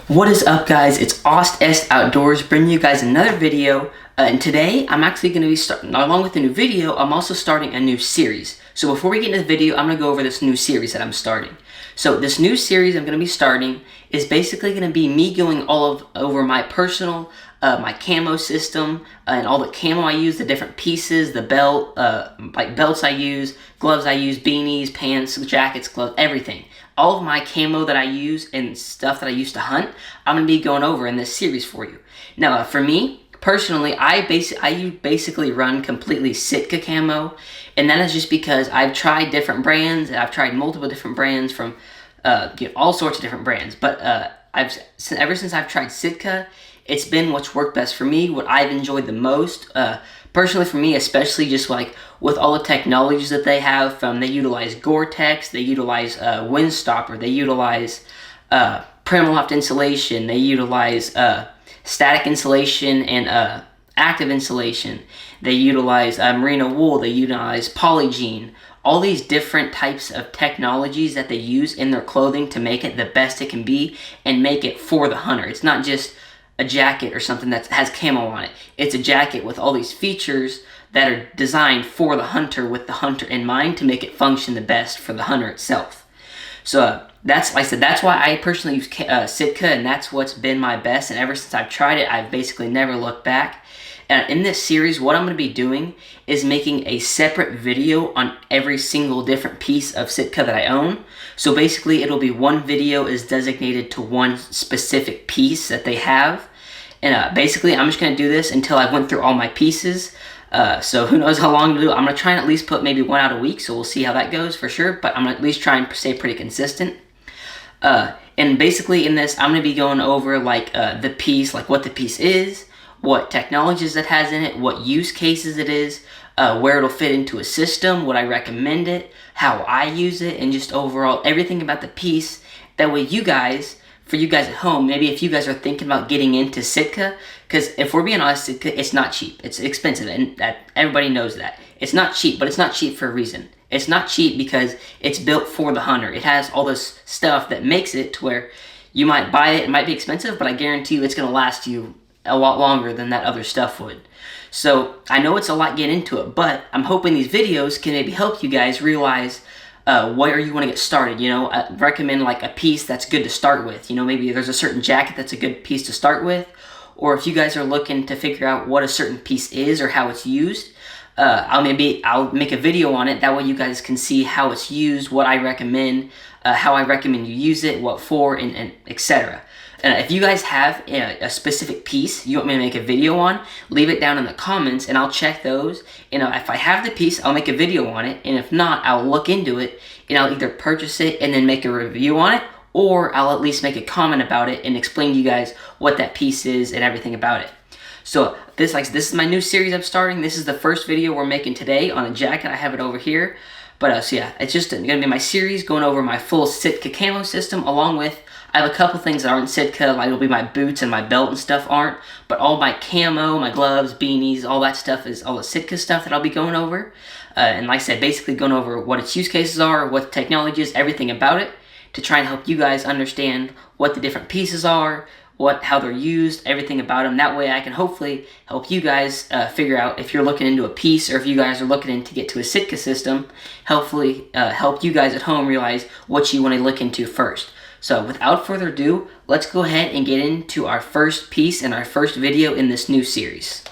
What is up, guys? It's Ost S Outdoors bringing you guys another video, and today I'm actually going to be starting, along with the new video, I'm also starting a new series. So before we get into the video, I'm going to go over this new series that I'm starting. So this new series I'm going to be starting is basically going to be me going over my personal, my camo system, and all the camo I use, the different pieces, the belt, like belts I use, gloves I use, beanies, pants, jackets, gloves, everything. All of my camo that I use and stuff that I used to hunt, I'm going to be going over in this series for you. Now, for me, personally, I basically run completely Sitka camo, and that is just because I've tried different brands, and I've tried multiple different brands from all sorts of different brands, but ever since I've tried Sitka, it's been what's worked best for me, what I've enjoyed the most. Personally for me, especially just like with all the technologies that they have, they utilize Gore-Tex, they utilize Windstopper, they utilize Primaloft insulation, they utilize static insulation and active insulation, they utilize merino wool, they utilize Polygene, all these different types of technologies that they use in their clothing to make it the best it can be and make it for the hunter. It's not just a jacket or something that has camo on it. It's a jacket with all these features that are designed for the hunter with the hunter in mind to make it function the best for the hunter itself. So that's, like I said, that's why I personally use Sitka, and that's what's been my best, and ever since I've tried it, I've basically never looked back. And in this series, what I'm going to be doing is making a separate video on every single different piece of Sitka that I own. So basically, it'll be one video is designated to one specific piece that they have. And basically, I'm just going to do this until I went through all my pieces. So who knows how long to do. I'm going to try and at least put maybe one out a week, so we'll see how that goes for sure. But I'm going to at least try and stay pretty consistent. And basically in this, I'm going to be going over like the piece, like what the piece is, what technologies it has in it, what use cases it is, where it'll fit into a system, would I recommend it, how I use it, and just overall everything about the piece. That way you guys, for you guys at home, maybe if you guys are thinking about getting into Sitka, because if we're being honest, Sitka, it's not cheap. It's expensive, and that everybody knows that. It's not cheap, but it's not cheap for a reason. It's not cheap because it's built for the hunter. It has all this stuff that makes it to where you might buy it, it might be expensive, but I guarantee you it's going to last you a lot longer than that other stuff would. So I know it's a lot getting into it, but I'm hoping these videos can maybe help you guys realize where you want to get started. You know, I recommend like a piece that's good to start with. You know, maybe there's a certain jacket that's a good piece to start with, or if you guys are looking to figure out what a certain piece is or how it's used, I'll make a video on it. That way you guys can see how it's used, what I recommend, how I recommend you use it, what for, and etc. If you guys have a specific piece you want me to make a video on, leave it down in the comments and I'll check those. You know, if I have the piece, I'll make a video on it, and if not, I'll look into it and I'll either purchase it and then make a review on it, or I'll at least make a comment about it and explain to you guys what that piece is and everything about it. So this is my new series I'm starting. This is the first video we're making today on a jacket. I have it over here. But so yeah, it's just going to be my series going over my full Sitka camo system, along with, I have a couple things that aren't Sitka, like it'll be my boots and my belt and stuff aren't, but all my camo, my gloves, beanies, all that stuff is all the Sitka stuff that I'll be going over. And like I said, basically going over what its use cases are, what the technology is, everything about it, to try and help you guys understand what the different pieces are, how they're used, everything about them. That way I can hopefully help you guys figure out if you're looking into a piece, or if you guys are looking to get to a Sitka system, hopefully help you guys at home realize what you want to look into first. So without further ado, let's go ahead and get into our first piece and our first video in this new series.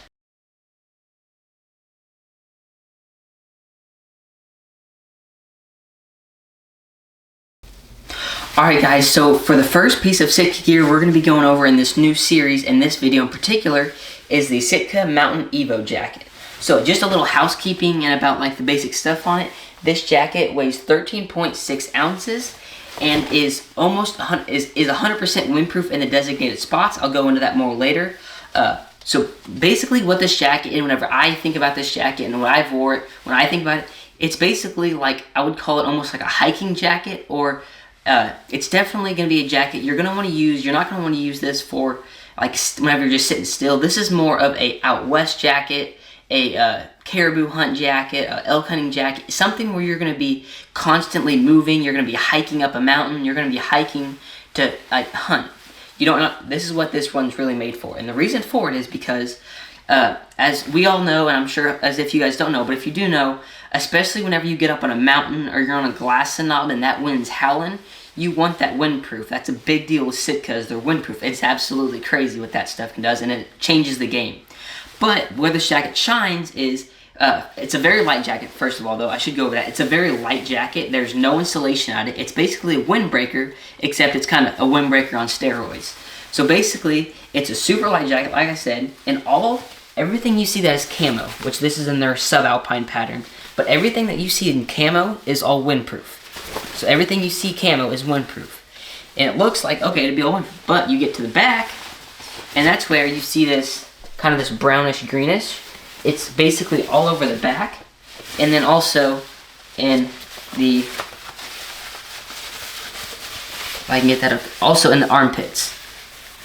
Alright guys, so for the first piece of Sitka gear we're going to be going over in this new series, in this video in particular, is the Sitka Mountain Evo jacket. So just a little housekeeping and about like the basic stuff on it. This jacket weighs 13.6 ounces and is almost 100% windproof in the designated spots. I'll go into that more later. So basically what this jacket, and whenever I think about this jacket and when I've wore it, when I think about it, it's basically like, I would call it almost like a hiking jacket, or it's definitely going to be a jacket you're going to want to use. You're not going to want to use this for like whenever you're just sitting still. This is more of a out west jacket, a caribou hunt jacket, a elk hunting jacket, something where you're going to be constantly moving. You're going to be hiking up a mountain. You're going to be hiking to hunt. you don't know, this is what this one's really made for. And the reason for it is because, as we all know, and I'm sure as if you guys don't know, but if you do know, especially whenever you get up on a mountain or you're on a glass knob and that wind's howling, you want that windproof. That's a big deal with Sitka, is they're windproof. It's absolutely crazy what that stuff can does, and it changes the game. But where this jacket shines is, it's a very light jacket, first of all, though. I should go over that. It's a very light jacket. There's no insulation on it. It's basically a windbreaker, except it's kind of a windbreaker on steroids. So basically, it's a super light jacket, like I said, and everything you see that is camo, which this is in their subalpine pattern, but everything that you see in camo is all windproof. So everything you see camo is windproof. And it looks like, okay, it'd be all windproof, but you get to the back, and that's where you see this, kind of this brownish greenish. It's basically all over the back, and then also in the, if I can get that up, also in the armpits,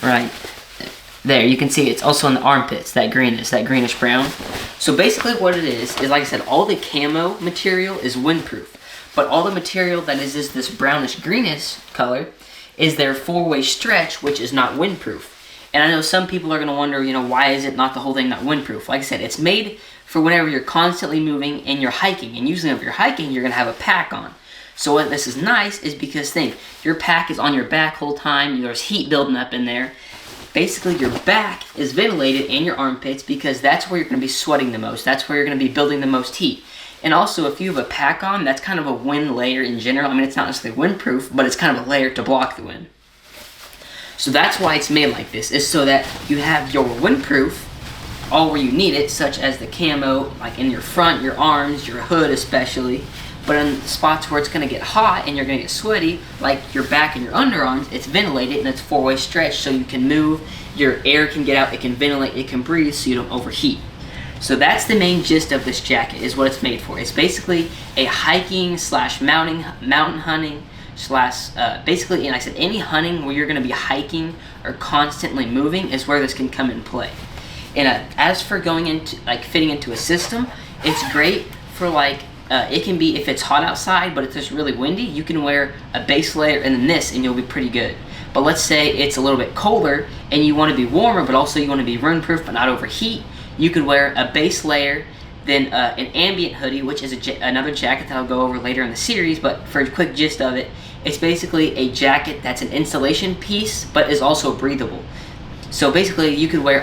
right? There, you can see it's also in the armpits, that greenish brown. So basically what it is like I said, all the camo material is windproof, but all the material that is this brownish greenish color is their 4-way stretch, which is not windproof. And I know some people are going to wonder, why is it not the whole thing not windproof? Like I said, it's made for whenever you're constantly moving and you're hiking. And usually if you're hiking, you're going to have a pack on. So what this is nice is because, think, your pack is on your back whole time. There's heat building up in there. Basically, your back is ventilated and your armpits because that's where you're going to be sweating the most. That's where you're going to be building the most heat. And also, if you have a pack on, that's kind of a wind layer in general. I mean, it's not necessarily windproof, but it's kind of a layer to block the wind. So that's why it's made like this, is so that you have your windproof all where you need it, such as the camo, like in your front, your arms, your hood especially. But in spots where it's going to get hot and you're going to get sweaty, like your back and your underarms, it's ventilated and it's 4-way stretch, so you can move, your air can get out, it can ventilate, it can breathe, so you don't overheat. So that's the main gist of this jacket, is what it's made for. It's basically a hiking / mountain hunting / basically, and I said any hunting where you're going to be hiking or constantly moving is where this can come in play. And as for going into, fitting into a system, it's great for it can be, if it's hot outside but it's just really windy, you can wear a base layer and then this and you'll be pretty good. But let's say it's a little bit colder and you want to be warmer but also you want to be windproof but not overheat, you could wear a base layer, then an ambient hoodie, which is another jacket that I'll go over later in the series, but for a quick gist of it, it's basically a jacket that's an insulation piece but is also breathable. So basically you could wear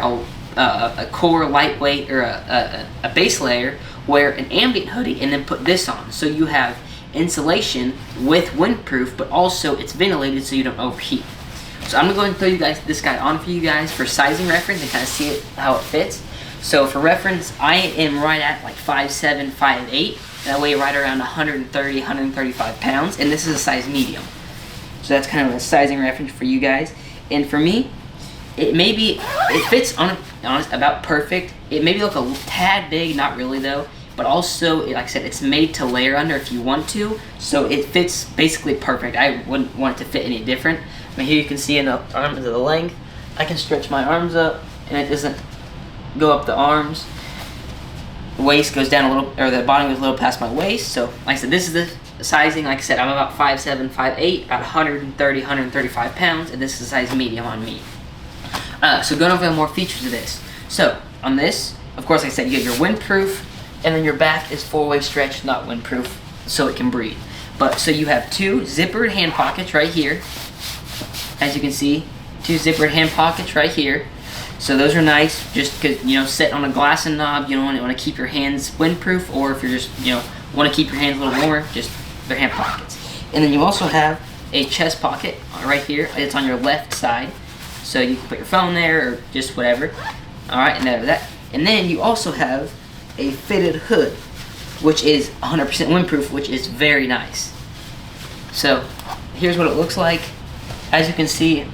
a core lightweight or a base layer, wear an ambient hoodie, and then put this on. So you have insulation with windproof, but also it's ventilated so you don't overheat. So I'm going to go ahead and throw you guys this guy on for you guys for sizing reference and kind of see how it fits. So for reference, I am right at 5'7", 5'8", and I weigh right around 130, 135 pounds, and this is a size medium. So that's kind of a sizing reference for you guys. And for me, it fits on about perfect. It maybe look a tad big, not really though, but also, like I said, it's made to layer under if you want to, so it fits basically perfect. I wouldn't want it to fit any different. But here you can see in the arms of the length, I can stretch my arms up and it doesn't go up the arms. The waist goes down a little, or the bottom goes a little past my waist. So like I said, this is the sizing. Like I said, I'm about 5'7", 5'8", about 130, 135 pounds, and this is a size medium on me. So going over the more features of this. So on this, of course, like I said, you get your windproof, and then your back is 4-way stretch, not windproof, so it can breathe. But so you have 2 zippered hand pockets right here. As you can see, 2 zippered hand pockets right here. So those are nice, just because, sit on a glass and knob, you don't want to keep your hands windproof, or if you're just, want to keep your hands a little warmer, just they're hand pockets. And then you also have a chest pocket right here. It's on your left side. So you can put your phone there or just whatever. Alright, and that. And then you also have a fitted hood, which is 100% windproof, which is very nice. So here's what it looks like. As you can see,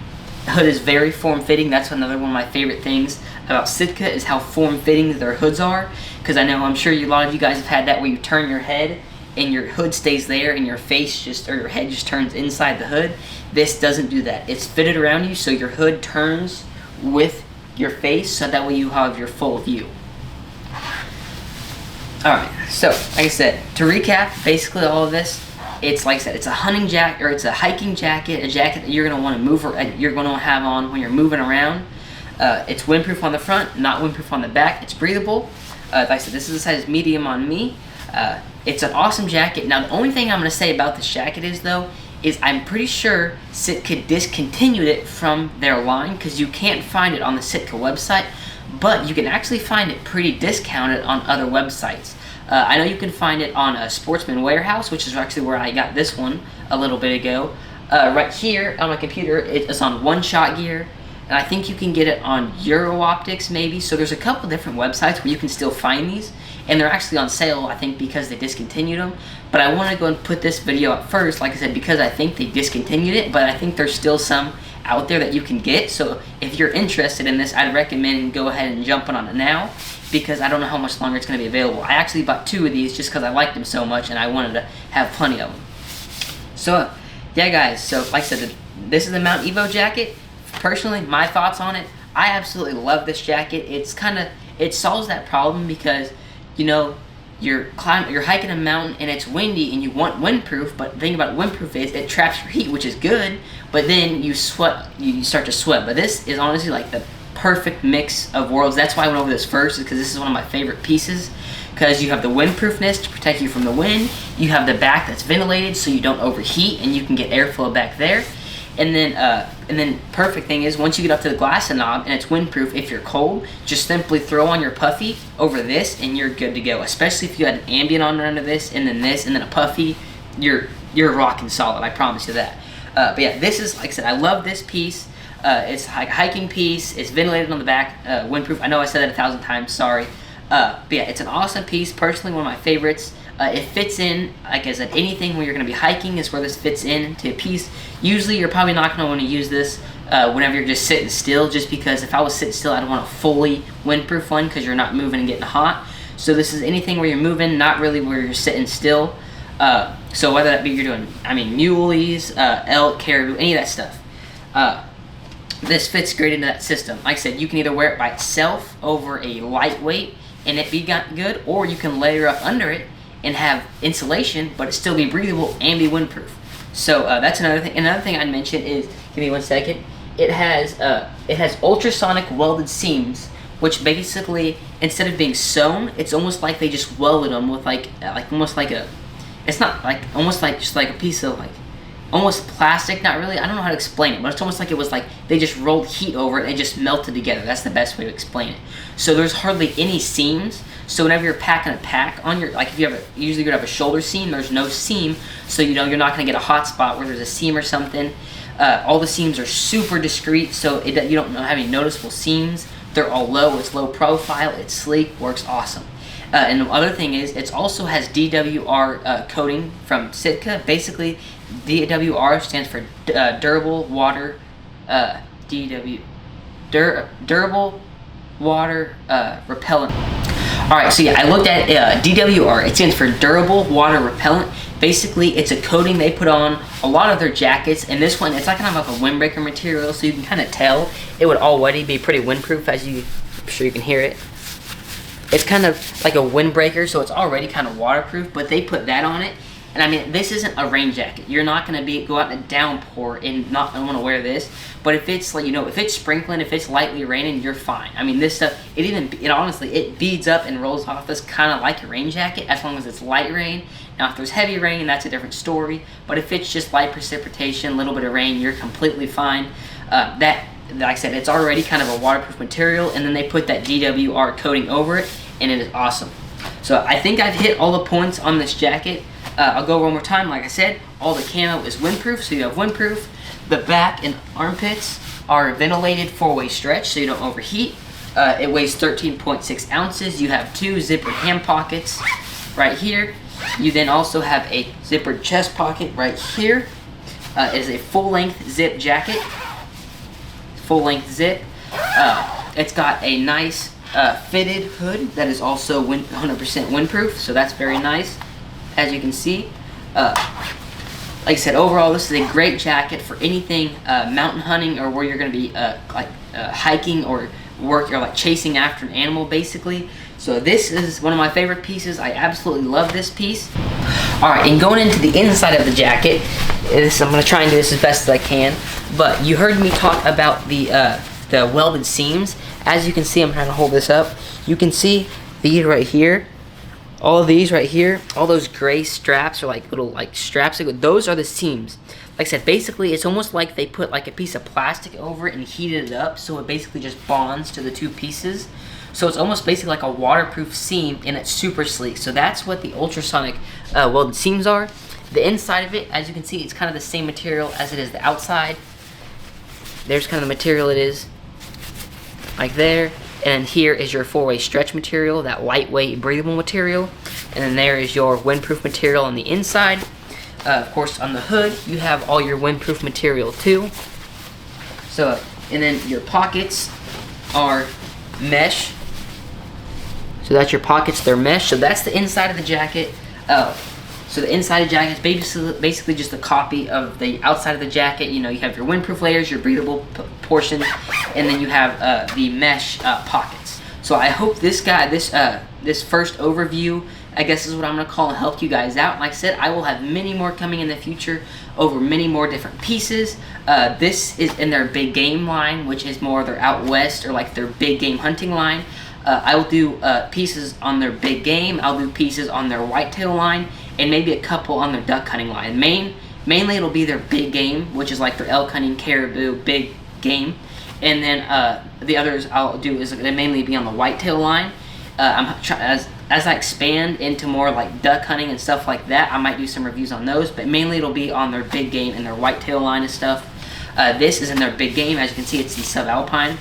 the hood is very form-fitting. That's another one of my favorite things about Sitka, is how form-fitting their hoods are. Because I'm sure a lot of you guys have had that where you turn your head and your hood stays there and your face or your head just turns inside the hood. This doesn't do that. It's fitted around you so your hood turns with your face, so that way you have your full view. Alright, so like I said, to recap basically all of this, It's like I said, it's a hunting jacket, or it's a hiking jacket, a jacket that you're gonna want to move, or you're gonna have on when you're moving around. It's windproof on the front, not windproof on the back. It's breathable. Like I said, this is a size medium on me. It's an awesome jacket. Now, the only thing I'm gonna say about this jacket is I'm pretty sure Sitka discontinued it from their line, because you can't find it on the Sitka website, but you can actually find it pretty discounted on other websites. I know you can find it on Sportsman Warehouse, which is actually where I got this one a little bit ago. Right here on my computer, it's on One Shot Gear, and I think you can get it on Euro Optics maybe. So there's a couple different websites where you can still find these, and they're actually on sale, I think, because they discontinued them. But I want to go and put this video up first, like I said, because I think they discontinued it, but I think there's still some out there that you can get. So if you're interested in this, I'd recommend go ahead and jumping on it now, because I don't know how much longer it's going to be available. I actually bought 2 of these just because I liked them so much and I wanted to have plenty of them. So yeah guys, so like I said, this is the Mount Evo jacket. Personally, my thoughts on it, I absolutely love this jacket. It solves that problem, because you know, you're hiking a mountain and it's windy and you want windproof, but the thing about windproof is it traps your heat, which is good, but then you start to sweat. But this is honestly like the perfect mix of worlds. That's why I went over this first, because this is one of my favorite pieces, because you have the windproofness to protect you from the wind, you have the back that's ventilated so you don't overheat and you can get airflow back there, and then perfect thing is, once you get up to the glass knob and it's windproof, if you're cold, just simply throw on your puffy over this and you're good to go. Especially if you had an ambient on under this and then a puffy, you're rocking solid, I promise you that. But yeah, this is, like I said, I love this piece. It's a hiking piece, it's ventilated on the back, windproof. I know I said that 1,000 times, sorry. But yeah, it's an awesome piece, personally one of my favorites. It fits in, like I said, anything where you're going to be hiking is where this fits in to a piece. Usually you're probably not going to want to use this whenever you're just sitting still, just because if I was sitting still, I'd want a fully windproof one, because you're not moving and getting hot. So this is anything where you're moving, not really where you're sitting still. So whether that be you're doing, muleys, elk, caribou, any of that stuff. This fits great into that system. Like I said, you can either wear it by itself over a lightweight and it be good, or you can layer up under it and have insulation, but it still be breathable and be windproof. So that's another thing. Another thing I'd mention is, give me 1 second. It has ultrasonic welded seams, which basically, instead of being sewn, it's almost like they just welded them with almost like a, it's not like, almost like just like a piece of almost plastic, not really, I don't know how to explain it, but it's almost like it was like they just rolled heat over it and it just melted together. That's the best way to explain it. So there's hardly any seams. So whenever you're packing a pack on your, like if you have usually you're gonna have a shoulder seam, there's no seam, so you know you're not gonna get a hot spot where there's a seam or something. All the seams are super discreet, so you don't have any noticeable seams. They're all low, it's low profile, it's sleek, works awesome. And the other thing is, it also has DWR coating from Sitka. Basically, DWR stands for durable water, durable water repellent. Alright, so yeah, I looked at DWR. It stands for durable water repellent. Basically, it's a coating they put on a lot of their jackets, and this one, it's like kind of like a windbreaker material, so you can kind of tell it would already be pretty windproof, as I'm sure you can hear it. It's kind of like a windbreaker, so it's already kind of waterproof, but they put that on it. And this isn't a rain jacket. You're not going to go out in a downpour and not want to wear this. But if it's like, if it's sprinkling, if it's lightly raining, you're fine. This stuff, it honestly, it beads up and rolls off us kind of like a rain jacket, as long as it's light rain. Now, if there's heavy rain, that's a different story. But if it's just light precipitation, a little bit of rain, you're completely fine. Like I said, it's already kind of a waterproof material, and then they put that DWR coating over it, and it is awesome. So I think I've hit all the points on this jacket. I'll go one more time. Like I said, all the camo is windproof, so you have windproof. The back and armpits are ventilated 4-way stretch, so you don't overheat. It weighs 13.6 ounces. You have 2 zippered hand pockets right here. You then also have a zippered chest pocket right here. It is a full-length zip jacket. Full-length zip. It's got a nice fitted hood that is also 100% windproof, so that's very nice, as you can see. Like I said, overall, this is a great jacket for anything mountain hunting, or where you're going to be hiking or chasing after an animal, basically. So this is one of my favorite pieces. I absolutely love this piece. Alright, and going into the inside of the jacket, I'm going to try and do this as best as I can, but you heard me talk about the welded seams. As you can see, I'm trying to hold this up. You can see these right here. All of these right here, all those gray straps are like little straps. Those are the seams. Like I said, basically it's almost like they put like a piece of plastic over it and heated it up, so it basically just bonds to the two pieces. So it's almost basically like a waterproof seam, and it's super sleek. So that's what the ultrasonic welded seams are. The inside of it, as you can see, it's kind of the same material as it is the outside. There's kind of the material it is, like there. And here is your four-way stretch material, that lightweight, breathable material. And then there is your windproof material on the inside. Of course, on the hood, you have all your windproof material too. So, and then your pockets are mesh. So that's your pockets, they're mesh. So that's the inside of the jacket. So the inside of the jacket is basically just a copy of the outside of the jacket. You know, you have your windproof layers, your breathable portion, and then you have the mesh pockets. So I hope this first overview, I guess is what I'm gonna call, helped you guys out. Like I said, I will have many more coming in the future over many more different pieces. This is in their big game line, which is more their out west or like their big game hunting line. I will do pieces on their big game. I'll do pieces on their whitetail line, and maybe a couple on their duck hunting line. Mainly it'll be their big game, which is like their elk hunting, caribou, big game. And then the others I'll do is they mainly be on the whitetail line. As I expand into more like duck hunting and stuff like that, I might do some reviews on those, but mainly it'll be on their big game and their whitetail line and stuff. This is in their big game. As you can see, it's the subalpine.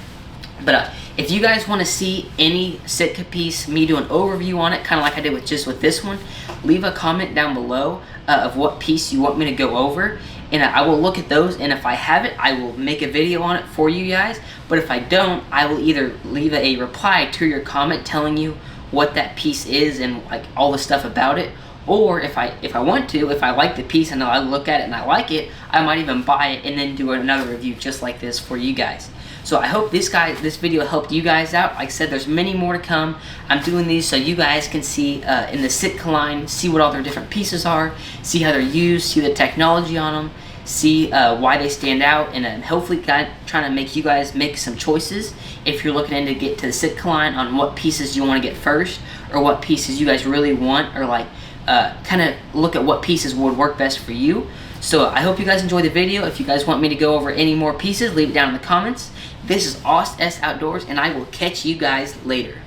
But if you guys want to see any Sitka piece, me do an overview on it, kind of like I did with this one, leave a comment down below of what piece you want me to go over, and I will look at those, and if I have it, I will make a video on it for you guys. But if I don't, I will either leave a reply to your comment telling you what that piece is and like all the stuff about it, or if I want to, if I like the piece and I look at it and I like it, I might even buy it and then do another review just like this for you guys. So I hope this video helped you guys out. Like I said, there's many more to come. I'm doing these so you guys can see in the Sitka line, see what all their different pieces are, see how they're used, see the technology on them, see why they stand out, and hopefully trying to make you guys make some choices if you're looking to get to the Sitka line on what pieces you want to get first, or what pieces you guys really want, or like kind of look at what pieces would work best for you. So I hope you guys enjoyed the video. If you guys want me to go over any more pieces, leave it down in the comments. This is Aust S Outdoors, and I will catch you guys later.